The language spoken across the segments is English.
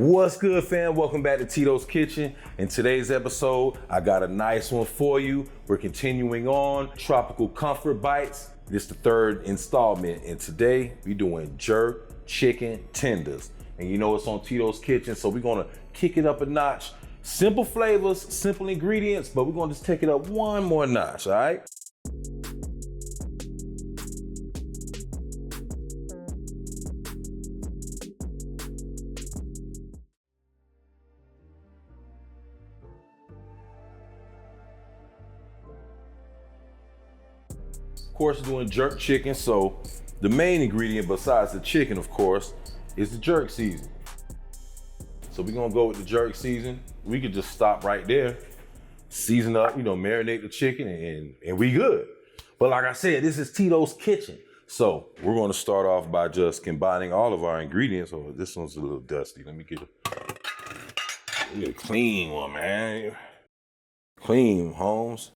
What's good, fam? Welcome back to Tito's Kitchen. In today's episode, I got a nice one for you. We're continuing on Tropical Comfort Bites. This is the third installment, and today we're doing jerk chicken tenders. And you know it's on Tito's Kitchen, so we're gonna kick it up a notch. Simple flavors, simple ingredients, but we're gonna just take it up one more notch, all right? Of course, doing jerk chicken, so the main ingredient besides the chicken, of course, is the jerk season. So we're gonna go with the jerk season. We could just stop right there, season up, marinate the chicken, and we good. But like I said, this is Tito's Kitchen. So we're gonna start off by just combining all of our ingredients. Oh, this one's a little dusty. Let me get a clean one, man. Clean, Holmes.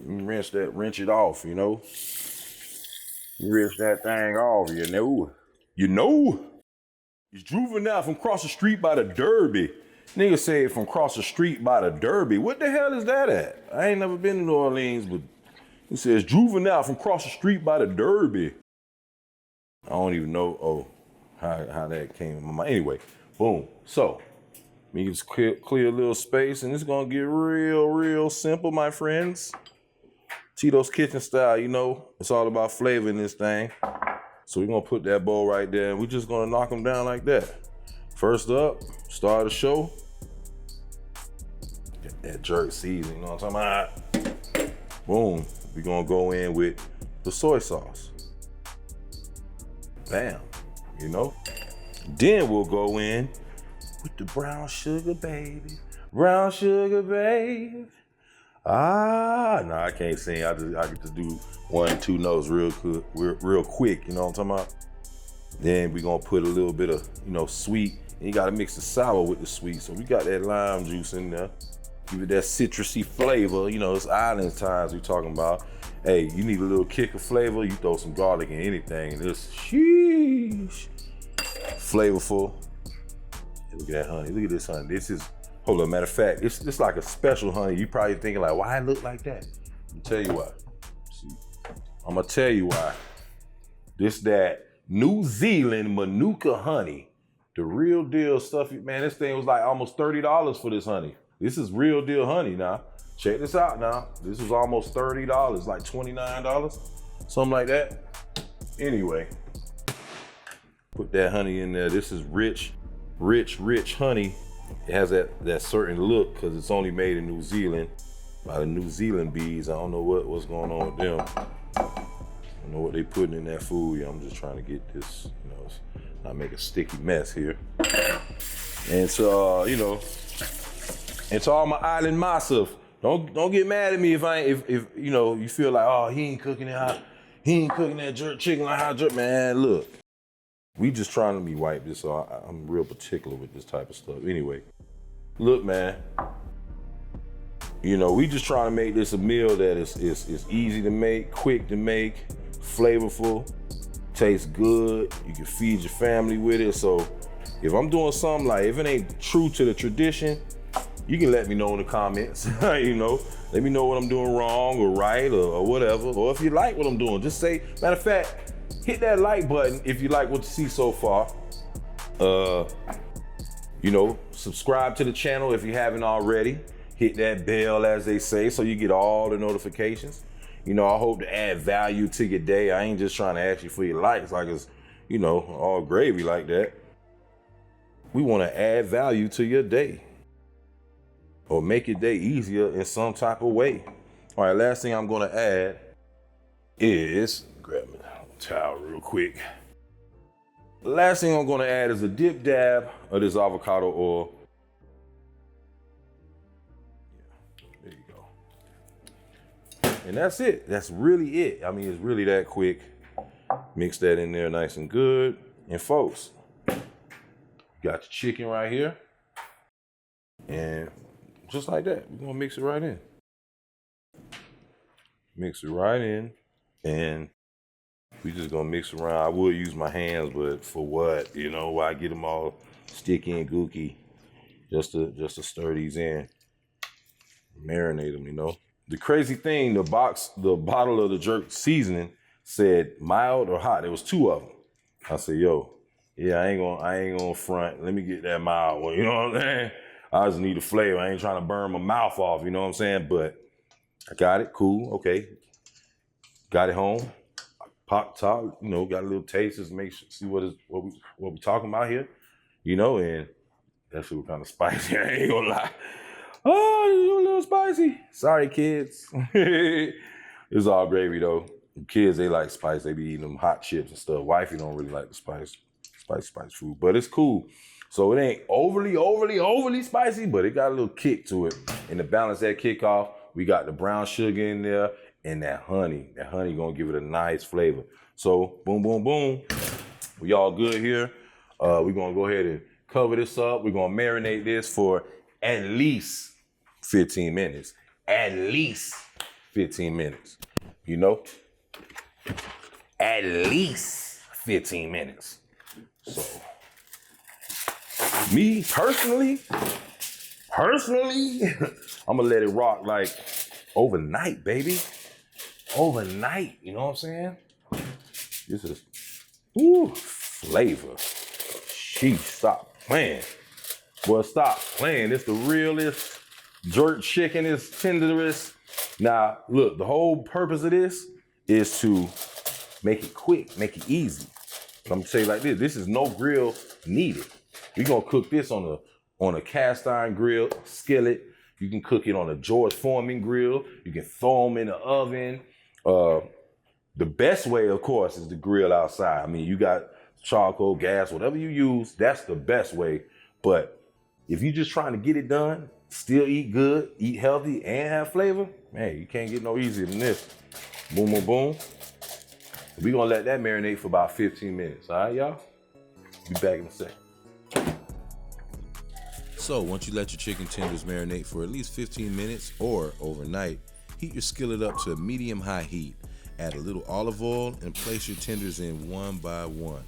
Rinse it off, Rinse that thing off, It's juvenile from across the street by the Derby. Nigga said from across the street by the Derby. What the hell is that at? I ain't never been to New Orleans, but he says juvenile from across the street by the Derby. I don't even know, how that came in my mind. Anyway, boom. So, let me just clear a little space, and it's gonna get real simple, my friends. Tito's Kitchen style, it's all about flavor in this thing. So we're gonna put that bowl right there, and we're just gonna knock them down like that. First up, start the show. Get that jerk seasoning, you know what I'm talking about? Boom, we're gonna go in with the soy sauce. Bam, Then we'll go in with the brown sugar, baby. Brown sugar, babe. No, I can't sing. I can just do 1, 2 notes real quick, you know what I'm talking about? Then we're gonna put a little bit of, sweet, and you gotta mix the sour with the sweet. So we got that lime juice in there. Give it that citrusy flavor, it's island times we talking about. Hey, you need a little kick of flavor, you throw some garlic in anything, and it's sheesh. Flavorful. Look at that honey, look at this honey. Hold on, matter of fact, it's like a special honey. You probably thinking like, why it look like that? I'll tell you why. See, I'm gonna tell you why. This that New Zealand Manuka honey. The real deal stuff, man, this thing was like almost $30 for this honey. This is real deal honey now. Check this out now. This was almost $30, like $29, something like that. Anyway, put that honey in there. This is rich honey. It has that certain look because it's only made in New Zealand by the New Zealand bees. I don't know what's going on with them. I don't know what they putting in that food. I'm just trying to get this, not make a sticky mess here. And so, and to all my island massive, don't get mad at me if you feel like, oh, he ain't cooking that jerk chicken like how jerk. Man, look. We just trying to be white, so I'm real particular with this type of stuff. Anyway, look, man. We just trying to make this a meal that is easy to make, quick to make, flavorful, tastes good. You can feed your family with it. So if I'm doing something like, if it ain't true to the tradition, you can let me know in the comments. Let me know what I'm doing wrong or right or whatever. Or if you like what I'm doing, just say, matter of fact, hit that like button if you like what you see so far. Subscribe to the channel if you haven't already. Hit that bell, as they say, so you get all the notifications. I hope to add value to your day. I ain't just trying to ask you for your likes like it's, all gravy like that. We want to add value to your day or make your day easier in some type of way. All right, last thing I'm going to add is, grab my towel real quick. The last thing I'm gonna add is a dip dab of this avocado oil. Yeah, there you go. And that's it. That's really it. I mean, it's really that quick. Mix that in there nice and good. And folks, got your chicken right here. And just like that, we're gonna mix it right in. Mix it right in. And we just gonna mix around. I would use my hands, but for what? Why get them all sticky and gooky, just to stir these in, marinate them, you know. The crazy thing, the bottle of the jerk seasoning said mild or hot. There was 2 of them. I said, yo, yeah, I ain't gonna front. Let me get that mild one, you know what I'm saying? I just need the flavor. I ain't trying to burn my mouth off, you know what I'm saying? But I got it, cool, okay. Got it home, pop top, you know, got a little taste, just make sure, see what we talking about here, you know, and that shit was kind of spicy, I ain't gonna lie. Oh, you a little spicy. Sorry, kids. It's all gravy though. Kids, they like spice. They be eating them hot chips and stuff. Wifey don't really like the spicy food, but it's cool. So it ain't overly spicy, but it got a little kick to it. And to balance that kick off, we got the brown sugar in there and that honey. That honey gonna give it a nice flavor. So boom, boom, boom. We all good here. We're gonna go ahead and cover this up. We're gonna marinate this for at least 15 minutes. At least 15 minutes. You know? At least 15 minutes. So, me personally, I'm gonna let it rock like overnight, baby. Overnight, you know what I'm saying? This is, flavor. Sheesh, stop playing. Boy, stop playing. It's the realest jerk chicken, is tenderest. Now, look, the whole purpose of this is to make it quick, make it easy. But I'm gonna tell you like this is no grill needed. We're gonna cook this on a cast iron grill, skillet. You can cook it on a George Foreman grill. You can throw them in the oven. The best way, of course, is to grill outside. I mean, you got charcoal, gas, whatever you use, that's the best way. But if you're just trying to get it done, still eat good, eat healthy, and have flavor, man, you can't get no easier than this. Boom, boom, boom. We're gonna let that marinate for about 15 minutes. All right, y'all? Be back in a second. So once you let your chicken tenders marinate for at least 15 minutes or overnight, heat your skillet up to a medium-high heat. Add a little olive oil and place your tenders in one by one.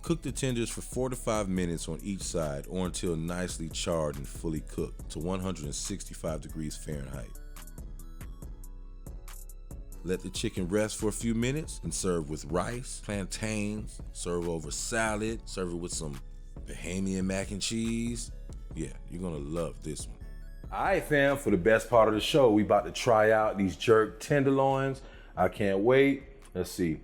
Cook the tenders for 4 to 5 minutes on each side or until nicely charred and fully cooked to 165 degrees Fahrenheit. Let the chicken rest for a few minutes and serve with rice, plantains, serve over salad, serve it with some Bahamian mac and cheese. Yeah, you're gonna love this one. All right, fam, for the best part of the show, we about to try out these jerk tenderloins. I can't wait. Let's see.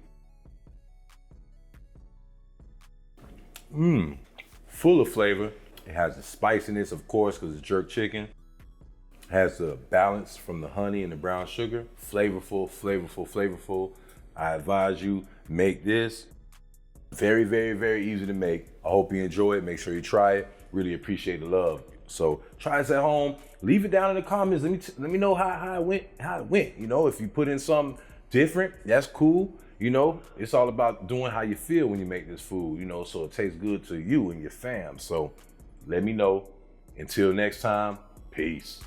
Full of flavor. It has the spiciness, of course, because it's jerk chicken. It has the balance from the honey and the brown sugar. Flavorful. I advise you, make this. Very, very, very easy to make. I hope you enjoy it. Make sure you try it. Really appreciate the love. So try this at home. Leave it down in the comments. Let me know how it went. You know, if you put in something different, that's cool. You know, it's all about doing how you feel when you make this food, you know, so it tastes good to you and your fam. So let me know. Until next time, peace.